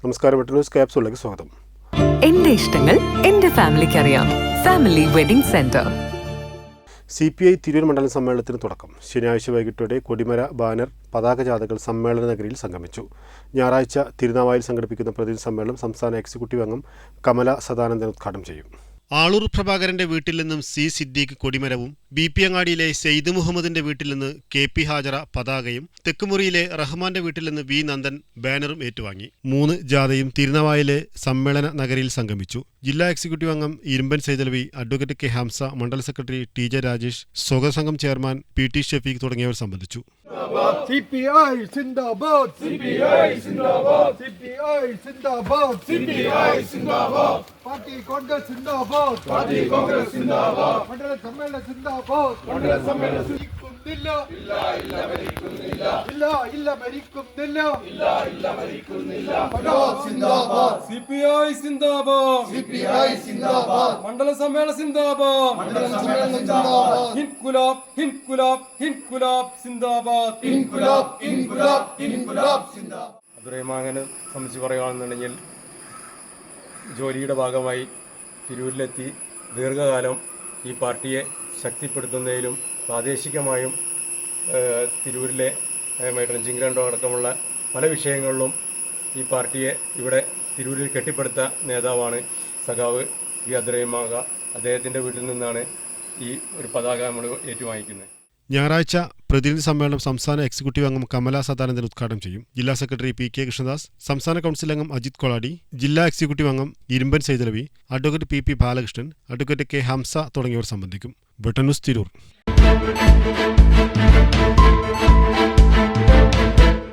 നമസ്കാരം, ന്യൂസ് ക്യാപ്സൂളിലേക്ക് സ്വാഗതം. എന്റെ ഇഷ്ടങ്ങൾ എന്റെ ഫാമിലിക്ക് അറിയാം. Family wedding centre. CPI Tirur മണ്ഡലം സമ്മേളനത്തിന് തുടക്കം. ശനിയാഴ്ച വൈകിട്ടോടെ കൊടിമര, ബാനർ, പതാക ജാഥകൾ സമ്മേളന നഗരിയിൽ സംഗമിച്ചു. ഞായറാഴ്ച തിരുനാവായിൽ സംഘടിപ്പിക്കുന്ന പ്രതിനിധി സമ്മേളനം സംസ്ഥാന എക്സിക്യൂട്ടീവ് അംഗം കമല സദാനന്ദൻ ഉദ്ഘാടനം ചെയ്യും. ആളൂർ പ്രഭാകരന്റെ വീട്ടിൽ നിന്നും C. സിദ്ദീഖ് കൊടിമരവും, BP അങ്ങാടിയിലെ സെയ്ദ് മുഹമ്മദിന്റെ വീട്ടിൽ നിന്ന് KP ഹാജറ പതാകയും, തെക്കുമുറിയിലെ റഹ്മാന്റെ വീട്ടിൽ നിന്ന് V. നന്ദൻ ബാനറും ഏറ്റുവാങ്ങി. 3 ജാഥയും തിരുനാവായിലെ സമ്മേളന നഗരിയിൽ സംഗമിച്ചു. ജില്ലാ എക്സിക്യൂട്ടീവ് അംഗം ഇരുമ്പൻ സൈതലവി, അഡ്വക്കേറ്റ് K. ഹംസ, മണ്ഡല സെക്രട്ടറി TJ രാജേഷ്, സ്വാഗത സംഘം ചെയർമാൻ PT ഷഫീഖ് തുടങ്ങിയവർ സംബന്ധിച്ചു. CPI സിന്ദാബാദ്, CPI സിന്ദാബാദ്, CPI സിന്ദാബാദ്, CPI സിന്ദാബാദ്, പാർട്ടി കോൺഗ്രസ് സിന്ദാബാദ്, പാർട്ടി കോൺഗ്രസ് സിന്ദാബാദ്, മണ്ഡല സമ്മേളനം സിന്ദാബാദ്, മണ്ഡല സമ്മേളനം മരിക്കുന്നില്ല, ഇല്ല ഇല്ല മരിക്കുന്നില്ല, ഇല്ല ഇല്ല മരിക്കുന്നില്ല, ഇല്ല ഇല്ല മരിക്കുന്നില്ല. സിന്ദാബാദ്, CPI സിന്ദാബാദ്, CPI സിന്ദാബാദ്, മണ്ഡല സമ്മേളനം സിന്ദാബാദ്, മണ്ഡല സമ്മേളനം സിന്ദാബാദ്, ഇൻകുലാബ് ഇൻകുലാബ് ഇൻകുലാബ് സിന്ദാബാദ്, ഇൻകുലാബ് ഇൻകുലാബ് ഇൻകുലാബ് സിന്ദാബാദ്. അബ്ദുറഹ്മാനെ സംബന്ധിച്ച് പറയുകയാണെന്നുണ്ടെങ്കിൽ ജോലിയുടെ ഭാഗമായി തിരൂരിലെത്തി ദീർഘകാലം ഈ പാർട്ടിയെ ശക്തിപ്പെടുത്തുന്നതിലും പ്രാദേശികമായും തിരൂരിലെ റഞ്ചിങ്ഗ്രണ്ടോ അടക്കമുള്ള പല വിഷയങ്ങളിലും ഈ പാർട്ടിയെ ഇവിടെ തിരൂരിൽ കെട്ടിപ്പടുത്ത നേതാവാണ് സഖാവ് വി. അബ്ദുറഹ്മാൻ. അദ്ദേഹത്തിൻ്റെ വീട്ടിൽ നിന്നാണ് ഈ ഒരു പതാക നമ്മൾ ഏറ്റുവാങ്ങിക്കുന്നത്. ഞായറാഴ്ച പ്രതിനിധി സമ്മേളനം സംസ്ഥാന എക്സിക്യൂട്ടീവ് അംഗം കമല സദാനന്ദൻ ഉദ്ഘാടനം ചെയ്യും. ജില്ലാ സെക്രട്ടറി PK കൃഷ്ണദാസ്, സംസ്ഥാന കൗൺസിൽ അംഗം അജിത് കൊളാടി, ജില്ലാ എക്സിക്യൂട്ടീവ് അംഗം Irumban Saithalavi, advocate PP Balakrishnan, advocate K. Hamsa തുടങ്ങിയവർ സംബന്ധിക്കും. ന്യൂസ് തിരൂർ.